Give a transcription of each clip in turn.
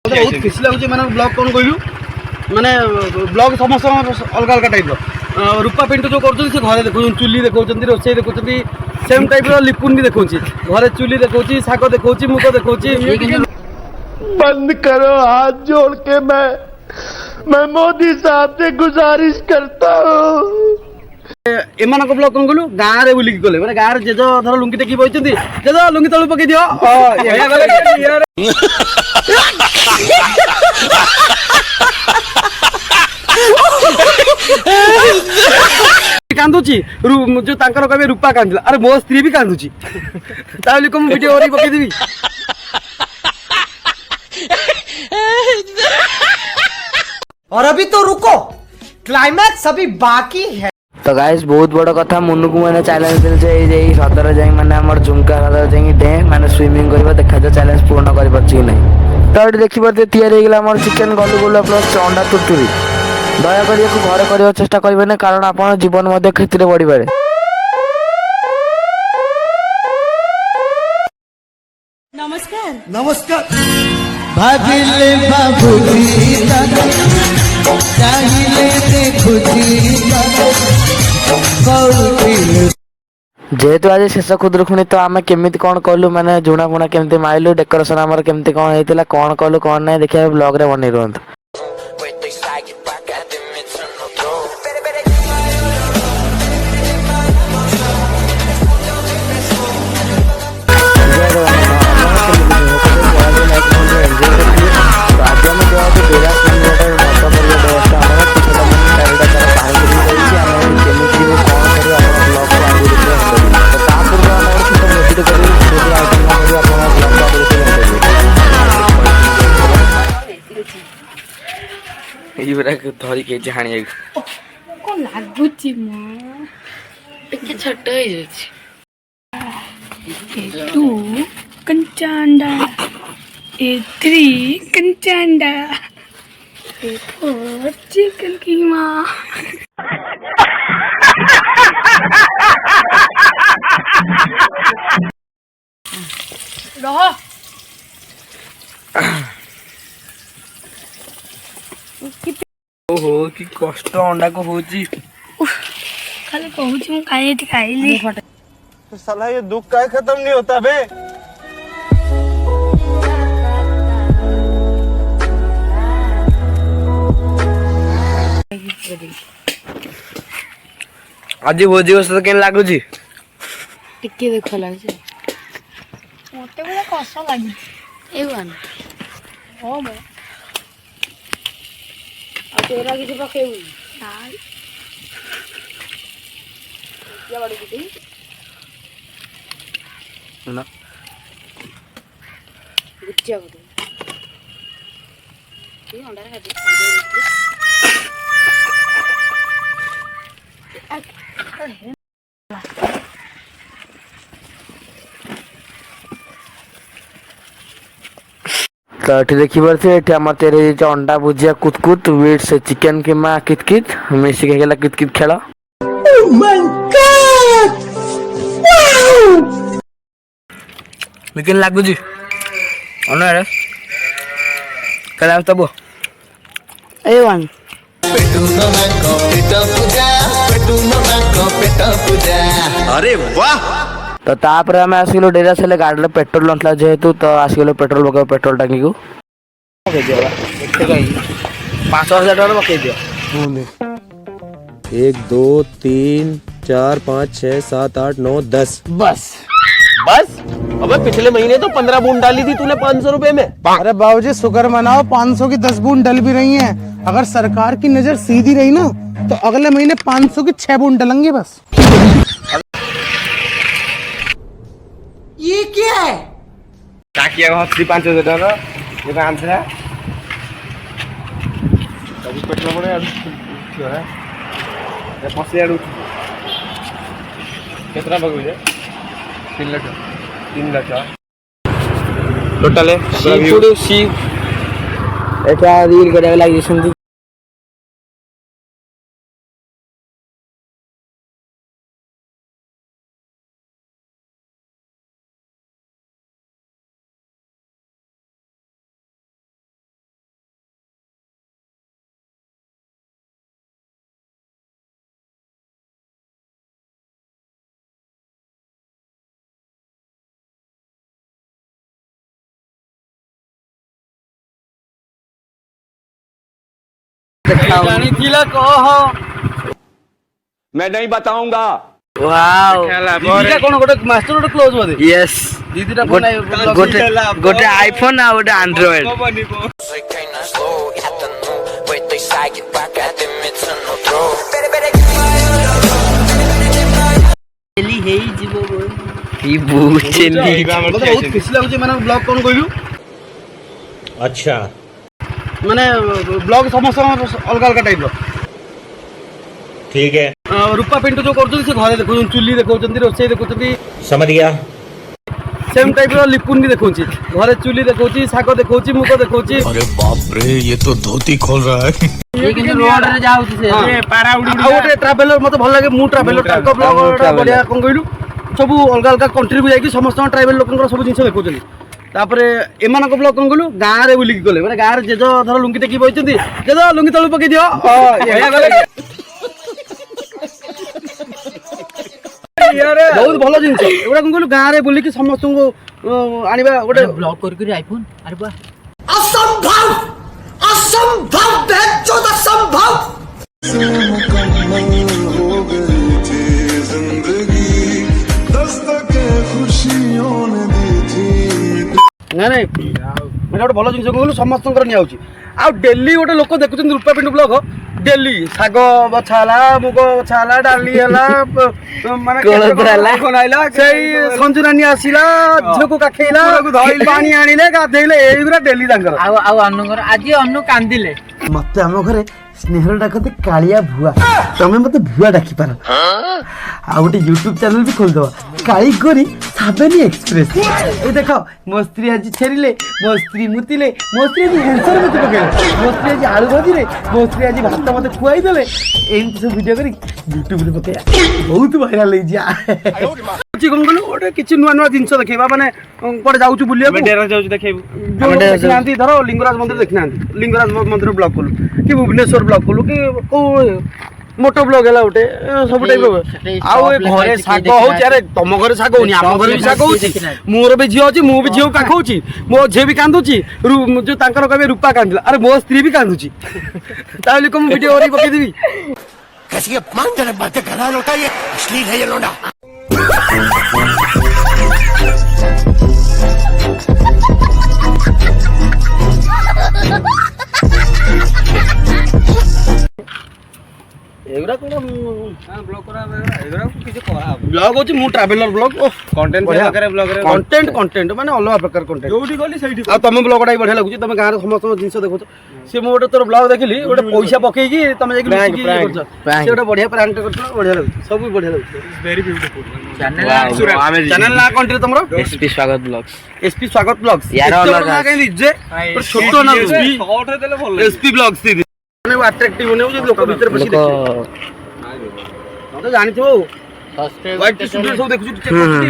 बहुत खुशी लगुच मैंने ब्लॉग कौन कहलु माने ब्लॉग समस्त अलग अलग टाइप रूपा पिंटू जो कर घरे देखो चुली देखो रोसे देखो सेम टाइप लिपुन भी देखो घरे चुली देखो शाग देखो मुग देखो बंद करो हाथ जोड़ के मैं मोदी साहब से गुजारिश करता हूँ। एम ब्लॉग कौन कहलु गाँव में बुलिक गले मैंने गाँव जेज धर लुंगी टेक बही जेज लुंगी तलू पकई दियो कांदुची जो कहे रूपा कांदिला अरे मो स्त्री भी कांदुची को वीडियो पकईदेवी और अभी तो रुको क्लाइमैक्स अभी बाकी है। तो गाइस बहुत बड़ कथा मुनु को मैंने चैलेंज दिल सदर जाई माने हमर झुमका सदर जाई डे माने स्विमिंग करबा देखा जो चैलेंज पूर्ण कर परछि नै तो एटी देखि परते तयार हे गेला हमर चिकन गलु गलु प्लस अंडा तुरतुरी दया करिया को घरे करबा चेष्टा करबे नै कारण आपन जीवन मध्ये खतरे पड़ी पारे। नमस्कार नमस्कार भागिले बाबूजी चाहिले देखुजी जेहेतु आज शेष खुदुरुकुणी तो आम केमिति कौन कलु माने झुणा फुणा केमिति माइलु डेकोरेशन आमर केमिति कौन होइतिला कौन कलु कौन नै देखिया ब्लॉग रे बनै रहंत। धरी के हाणी को लागुची म एके छोट हो जाछि ए2 कंचा अंडा ए3 कंचा अंडा ए4 चिकन कीमा रह ओहो कि कष्ट अंडा को होची खाली कहूची मु खाइली तो साला ये दुख का खत्म नहीं होता बे। आज भोजी बस केन लागुची टिके देखो लागुची मोटे बड़ा कष्ट लागी एवन हो म आ तेरा किसी पकेउ यार क्या बड़ी किसी ना गुच्चा बोल ये अंडा खा तो ये देखी पारे ये आम तेरे अंडा भुजिया कुतकुत विथ से चिकेन कीमा कितकित मिसिक गला कितकित खेल लेकिन लगुच तब एवन अरे वाह तो तापर आम आसगलु डेरा से गाड़ी पेट्रोल ना जेहेतु तो आसगलु पेट्रोल पक पेट्रोल टांगी को 5,000 टका पकई दियो 1 2 3 4 5 6 7 8 9 10 बस बस। अबे पिछले महीने तो 15 बूंद डाली थी तूने 500 रुपए में। अरे बाबूजी शुक्र मनाओ 500 की 10 बूंद डल भी रही हैं। अगर सरकार की नजर सीधी रही ना तो अगले महीने 500 की 6 बूंद डलेंगे बस। ये क्या है काकिया को हस्ती 5,000 टका ये का आंसर तभी पेट्रोल पड़े क्यों है ये पसे आडू कितना बगुजे 3 लाख 3 लाख टोटल है सी एटा रील करे लगी ଜାଣିଥିଲା କହ मैं नहीं बताऊंगा। ୱାଓ ଦିଦିଟା କଣ ଗୋଟେ ମାଷ୍ଟର ଗୋଟେ କ୍ଲୋଜ ବୋଧେ ୟେସ୍ ଦିଦିଟା ଗୋଟେ ଗୋଟେ ଆଇଫୋନ ଆଉ ଗୋଟେ ଆଣ୍ଡ୍ରଏଡ ମତେ ବହୁତ ଖୁସି ଲାଗୁଛି ମାନେ ବ୍ଲଗ କଣ କହିଲୁ अच्छा ମାନେ ବ୍ଲଗ ସମସ୍ତଙ୍କର ଅଲଗା ଅଲଗା ଟାଇପର ठीक है ରୂପା ପିଣ୍ଟୁ ଯୋଉ କରୁଛନ୍ତି ସେ ଘରେ ଦେଖଉଛନ୍ତି ଚୁଲି ଦେଖଉଛନ୍ତି ରୋଷେଇ ଦେଖଉଛନ୍ତି समझ गया ସେମ୍ ଟାଇପର ଲିପୁନ ବି ଦେଖଉଛି ଘରେ ଚୁଲି ଦେଖଉଛି ଶାଗ ଦେଖଉଛି ମୁଗ ଦେଖଉଛି अरे बाप रे ये तो धोती खोल रहा है ଆଉ ଗୋଟେ ଟ୍ରାଭେଲର ମତେ ଭଲ ଲାଗେ ମୁଁ ଟ୍ରାଭେଲର ତାଙ୍କ ବ୍ଲଗ ବଢିଆ କଣ କହିଲୁ ସବୁ ଅଲଗା ଅଲଗା କଣ୍ଟ୍ରିକୁ ଯାଇକି ସମସ୍ତଙ୍କ ଟ୍ରାଇବାଲ ଲୋକଙ୍କର ସବୁ ଜିନିଷ ଦେଖଉଛନ୍ତି ତାପରେ ଏମାନଙ୍କ ବ୍ଲଗ କଣ କହିଲୁ ଗାଁରେ ବୁଲିକି ଗଲେ ମାନେ ଗାଁରେ ଜେଜ ଧର ଲୁଙ୍ଗି ଟେକି ବଇଛନ୍ତି ଜେଜ ଲୁଙ୍ଗି ତଳୁ ପକେଇ ଦିଅ ବହୁତ ଭଲ ଜିନିଷ ଏଗୁଡା କଣ କହିଲୁ ଗାଁରେ ବୁଲିକି ସମସ୍ତଙ୍କୁ ଆଣିବା ଗୋଟେ ବ୍ଲଗ କରିକି ଆଇଫୋନ ଆରେ ବା असंभव असंभव बेचौद असंभव ନାଇଁ ନାଇଁ ମାନେ ଗୋଟେ ଭଲ ଜିନିଷ କହିଲୁ ସମସ୍ତଙ୍କର ନିଆହଉଛି ଆଉ ଡେଲି ଗୋଟେ ଲୋକ ଦେଖୁଛନ୍ତି ରୂପା ପିଣ୍ଟୁ ବ୍ଲଗ ଡେଲି ଶାଗ ବଛା ହେଲା ମୁଗ ବଛା ହେଲା ଡାଲି ହେଲା ମାନେ ସେଇ ସଞ୍ଜୁ ନାନୀ ଆସିଲା ଝିଅକୁ କାଖେଇଲା ପାଣି ଆଣିଲେ ଗାଧେଇଲେ ଏଇଗୁରା ଡେଲି ତାଙ୍କର ଆଉ ଅନୁଙ୍କର ଆଜି ଅନୁ କାନ୍ଦିଲେ मत आम घरे स्नेह डाकते कालिया भुआ तमें मत भुआ डाकी पार आ गोटे यूट्यूब चैनल भी खोलदवा काली गोरी साबेनी एक्सप्रेस ए देखो मो स्त्री आज छेरिले मो स्त्री मुतिले मो स्त्री आज हैंसर मुति पकेले मो स्त्री आज आलू भाजीले मो स्त्री आज भात मते खुआई देले एम सब वीडियो करी यूट्यूब रे पके बहुत वायरल हो जा कौन कहलु गोटे किछि नुआ नुआ जिनिस देखैबा माने कोडे जाउछु बुलिया डेरा जाउछु देखैबु देखनांती धरो लिंगराज मंदिर देखनांती लिंगराज मंदिर ब्लॉग कलु कि भुवनेश्वर ब्लॉग कलु कि को मोटो ब्लॉग हैला गोटे सब टाइप आउ ए घरे साग हो अरे तम घरे साग होनी हम घरे भी साग होची मोर भी झियो अछि मु भी झियो काखौची मो झे भी कांदुची जो तांकर कहबे रूपा कांदिला अरे मो स्त्री भी कांदुची ताली को वीडियो ओरी पके देबी कैसी अपमान जनक बातें कर रहा लोटा ये अश्लील है ये लोटा एगुरा कोन ब्लॉग करा एगुरा किछ करा ब्लॉग होची मु ट्रैवलर ब्लॉग कंटेंट प्रकार ब्लॉग रे कंटेंट माने अलग प्रकार कंटेंट जोडी गली सहीटी आ तमे ब्लॉग डाई बढ़िया लागुची तमे गां रे समस्त जिंस देखो से मो गोटे तोर ब्लॉग देखिली गोटे पैसा पकेई की तमे जाई लुची करछ से गोटे बढ़िया प्रैंक करछ बढ़िया लागुची सब बढ़िया लागुची वेरी ब्यूटीफुल चैनल ना कंट्री तमरो एसपी स्वागत ब्लॉग्स एसपी स्वागत ब्लॉग्स यार अलग ना कहि जे छोटो ना शॉर्ट रे देले भल एसपी ब्लॉग्स दी माने अट्रैक्टिव होने जे लोक भीतर पसी देखि तो जानि छो वाइट स्टूडियो सब देखु चेक करछु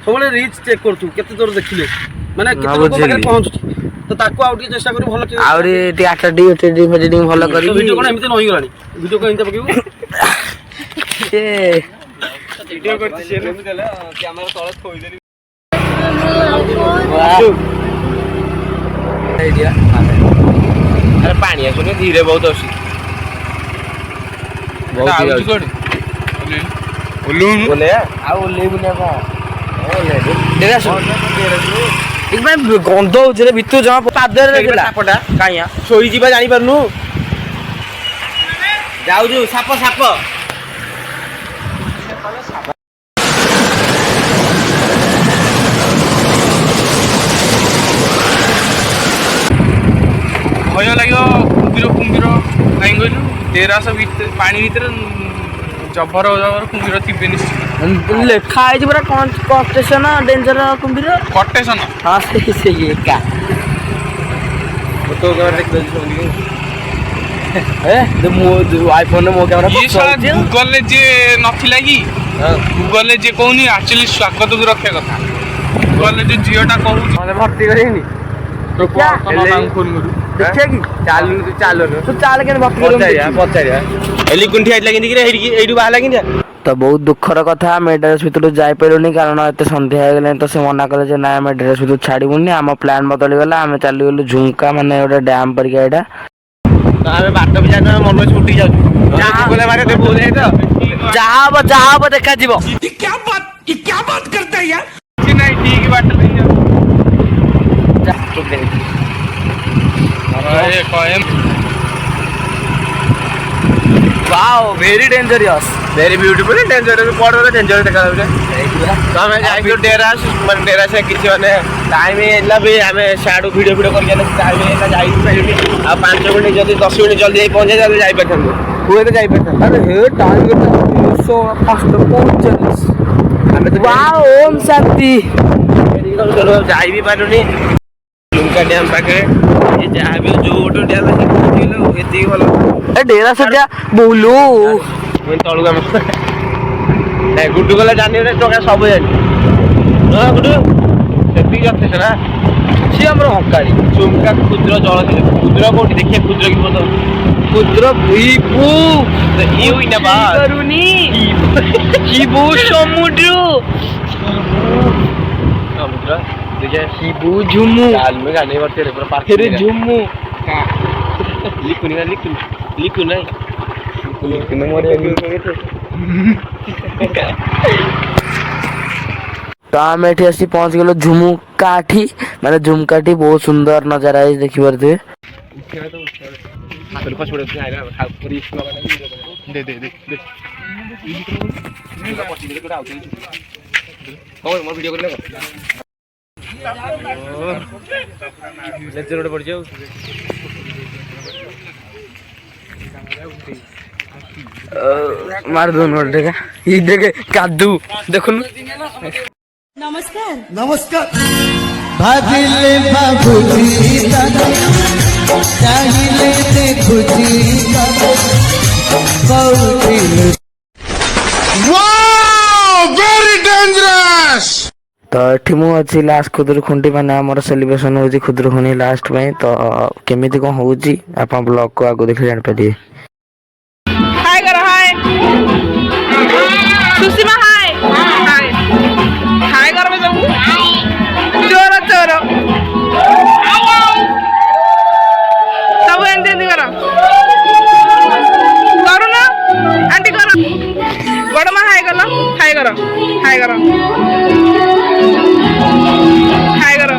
सबले रीच चेक करछु केते तोर देखिले माने केते लोक पाखे पहुंचु तो ताको आउट के चेष्टा करू भलो आउरी टी एडिटिंग एडिटिंग भलो करी वीडियो कोन एमिते नही गलानी वीडियो को एंते पकेबू ए वीडियो करछि से देला कैमरा तळे थोइ देली आइडिया अरे पानी आसुनी धीरे बहुत आसी बहुत धीरे बोले आ ओले बुने को ओले डेरा सु एक बार गंध हो जे भितु जमा पादर रे गेला सापटा काइया सोई जीवा जानि परनु जाउ जो साप साप भय लगे कुम्भीर कुम्भीर कहीं कहलु तेरास पानी भीतर जबर जबर कुम्भीर थे निश्चित लेखा है पूरा कटेसन डेंजर कुम्भीर कटेसन हाँ से एका फोटो कैमरा देख मो आईफोन मो कैमरा ये साला गूगल ले जे नथिला कि गूगल ले जे कहूनी एक्चुअली स्वागत को रखा कथा गूगल ले जे जियोटा कहू मते भर्ती करेनी तो फोन करू देखिए कि चालू चालू तू चाल के भक्ति पचारिया एली कुंठी आइला कि एइडू बाहला कि तो बहुत दुखर कथा आम ड्रेस भितर जापरूनी कारण एत सन्ध्या हो गला तो से मना कले जे ना आम ड्रेस भितर छाड़बूनी आम प्लान बदली गला आम चलीगलु झुंका माने गोटे डैम परिका ଆମେ ବାଟ ବି ଜାଣିଛୁ, ଆମେ ମନ ଛୁଟି ଯାଉଛୁ ବୋଲେ ମାରେ ଦେବୁ ବୋଲେ ତ ଯାହା ହବ ଦେଖାଯିବ। କିଛି ନାହିଁ ଠିକ ବାଟ ଦେଇ ଯାଉ। Wow very dangerous. Very beautiful dangerous पड़ डेंजरस देखा जाଉଛି। ଆମେ ଯାଇଛୁ ଡେରାସ ମାନେ ଡେରାସ କିଛି ମାନେ ଟାଇମ୍ ହେଲା ବି ଆମେ ସିଆଡ଼ୁ ଭିଡ଼ିଓ କରିକି ଟାଇମ୍ ହେଲା ଯାଇପାରିବୁନି। ଆଉ 5 ମିନିଟ୍ ଯଦି 10 ମିନିଟ୍ ଜଲ୍ଦି ଯାଇ ପହଞ୍ଚେ ତାହେଲେ ଯାଇପାରିଥାନ୍ତୁ, ହୁଏତ ଯାଇପାରିଥାନ୍ତୁ। अरे हे टाइम के 305 ଆମେ ତ वाओ ओम शांति। ଯାଇ ବି ପାରୁନି ଲୁଙ୍କା ଡ୍ୟାମ୍ ପାଖରେ ଯାହା ବି ଯୋଉ ଗୋଟେ ଡ୍ୟାମ୍ ଅଛି ଏତିକି ଭଲ। ए डेरा से जा बोलो ତଳକୁ ଆମେ ନାଇଁ ଗୁଡୁ ଗଲା ଜାଣିବେ ଟଙ୍କା ସବୁ ଜାଣି ହଁ ଗୁଡୁ ସେତିକି ଯଥେଷ୍ଟ ନା। ସିଏ ଆମର ହକାଳି ଚୁମକା କ୍ଷୁଦ୍ର ଜଳ କ୍ଷୁଦ୍ର କୋଉଠି ଦେଖିବା କ୍ଷୁଦ୍ର କି ବୋଧ ক্ষুদ্র ভুইপু ইউ ইনা বা করুনি শিবু সমুদ্র সমুদ্র देखिए শিবু ঝুমু काल में गाने बरते रे पूरा पार्क रे झुमू लिखुनी ना लिखु नहीं लिखुनी मोरे तो आम एठी आसी पहुंच गलो झुमू काठी माने झुमकाठी बहुत सुंदर नजारा है देखि परते। हाथ पास पड़े आइला हाथ पूरी दे दे दे दे और मोर वीडियो कर ले लेक्चर रोड पड़ जाओ मार दो नोट देखा ये देखे कादू देखो नमस्कार नमस्कार भागिले भागुजी चाहिले देखुजी कौटिल वेरी डेंजरस। तो एठी मु अछि लास्ट खुदुरखुंडी माने हमर सेलिब्रेशन होजी खुदुरखुंडी लास्ट में तो केमिति कोन होजी आपन ब्लॉग को आगो देखि जान पादिए। हाय करो हाय सुसीमा हाय हाय हाय करो बे सब चोर चोर सब एंते करो करो ना आंटी करो बड़ मा हाय करो हाय करो हाय करो हाय करो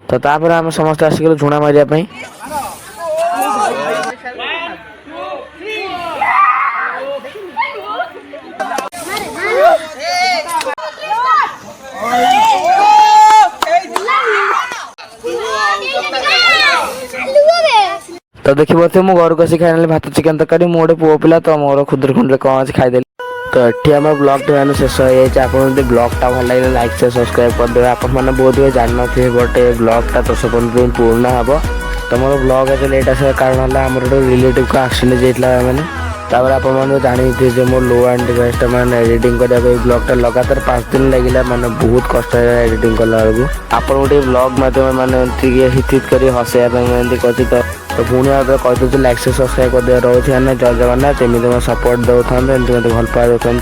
तो तापर आम समस्त आसिक झुणा मारिया पई तो देखी बोलते मु घर को खाई भात चिकेन तरकारी मु गोटे पुओ पिला तो मोर खुदुरखुंडी कौन अच्छे खाईदेली। तो ये आम ब्लॉग टे शेष हो जाए आप ब्लॉग टा भल लगे लाइक से सब्सक्राइब करदे आप बहुत हुए जान थे बट ब्लॉग टा 10-15 दिन पूर्ण हम तो मोर ब्लॉग एत लेट आस कारण है आम रिलेटिव को एक्सीडेंट जाता मैंने तापर आप जानते जो मोर लो एंड डिवाइस मैंने एडिटिंग करने ब्लॉग टा लगातार 5 दिन लगे मैंने बहुत कष्ट एडिटिंग कला बेलू आप गोटे ब्लॉग मध्यम मैंने हित कर हसैया करती तो पुणी कहते लाइक से सब्सक्राइब कर रही है जय जगन्नाथ एमती सपोर्ट दौरान एमती भल पाए दौरान।